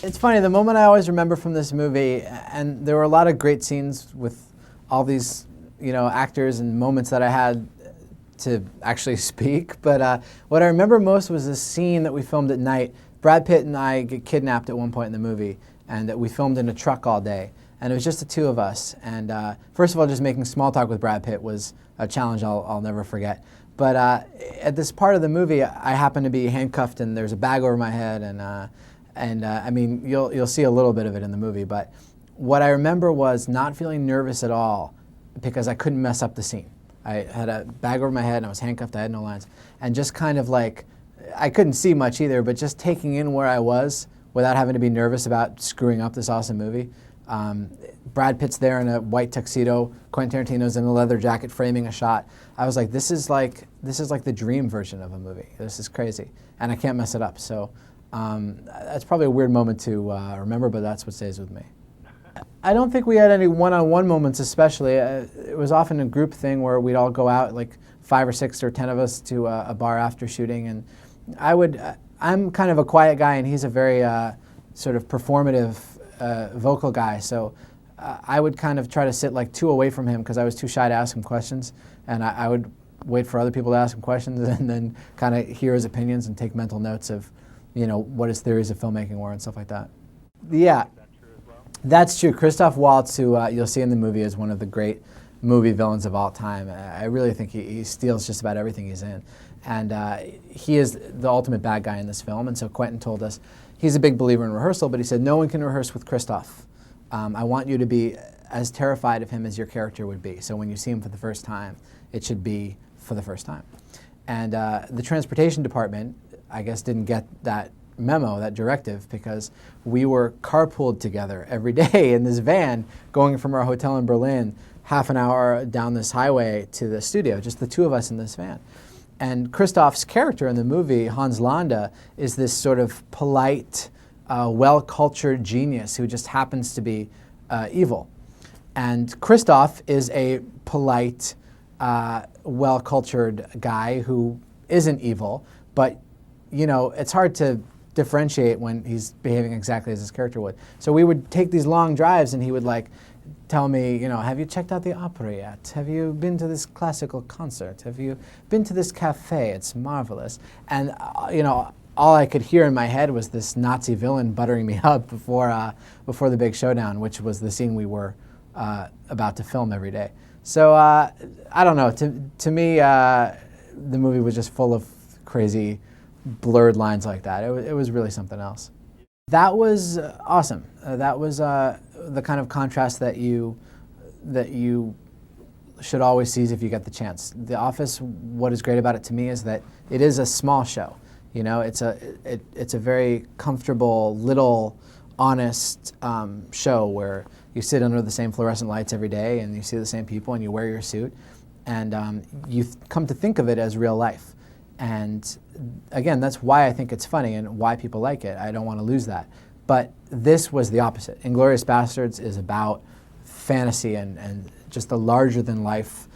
It's funny, the moment I always remember from this movie, and there were a lot of great scenes with all these, actors and moments that I had to actually speak, but what I remember most was this scene that we filmed at night. Brad Pitt and I get kidnapped at one point in the movie, and that we filmed in a truck all day, and it was just the two of us. And first of all, just making small talk with Brad Pitt was a challenge I'll never forget. But at this part of the movie, I happen to be handcuffed, and there's a bag over my head, and I mean, you'll see a little bit of it in the movie, but what I remember was not feeling nervous at all because I couldn't mess up the scene. I had a bag over my head and I was handcuffed, I had no lines, and just kind of like, I couldn't see much either, but just taking in where I was without having to be nervous about screwing up this awesome movie. Brad Pitt's there in a white tuxedo, Quentin Tarantino's in a leather jacket framing a shot. I was like, this is like the dream version of a movie. This is crazy, and I can't mess it up. So that's probably a weird moment to remember, but that's what stays with me. I don't think we had any one-on-one moments especially. It was often a group thing where we'd all go out, like 5 or 6 or 10 of us, to a bar after shooting. And I'm kind of a quiet guy, and he's a very sort of performative vocal guy. So I would kind of try to sit like 2 away from him because I was too shy to ask him questions. And I would wait for other people to ask him questions and then kind of hear his opinions and take mental notes of what his theories of filmmaking were and stuff like that. Yeah, that's true. Christoph Waltz, who you'll see in the movie, is one of the great movie villains of all time. I really think he steals just about everything he's in. And he is the ultimate bad guy in this film. And so Quentin told us, he's a big believer in rehearsal, but he said, no one can rehearse with Christoph. I want you to be as terrified of him as your character would be. So when you see him for the first time, it should be for the first time. And the transportation department, I guess, didn't get that memo, that directive, because we were carpooled together every day in this van going from our hotel in Berlin half an hour down this highway to the studio, just the two of us in this van. And Christoph's character in the movie, Hans Landa, is this sort of polite, well-cultured genius who just happens to be evil. And Christoph is a polite, well-cultured guy who isn't evil, but it's hard to differentiate when he's behaving exactly as his character would. So we would take these long drives, and he would tell me, have you checked out the opera yet? Have you been to this classical concert? Have you been to this cafe? It's marvelous. And all I could hear in my head was this Nazi villain buttering me up before the big showdown, which was the scene we were about to film every day. So I don't know. To me, the movie was just full of crazy, blurred lines like that. It was really something else. That was awesome. That was the kind of contrast that you should always seize if you get the chance. The Office, what is great about it to me is that it is a small show. It's a very comfortable, little, honest show where you sit under the same fluorescent lights every day, and you see the same people, and you wear your suit, and you come to think of it as real life. And again, that's why I think it's funny and why people like it. I don't want to lose that. But this was the opposite. Inglorious Basterds is about fantasy and just the larger-than-life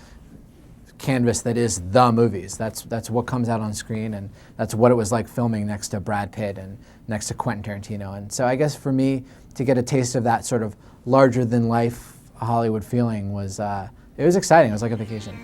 canvas that is the movies. That's what comes out on screen, and that's what it was like filming next to Brad Pitt and next to Quentin Tarantino. And so I guess for me to get a taste of that sort of larger-than-life Hollywood feeling was, it was exciting. It was like a vacation.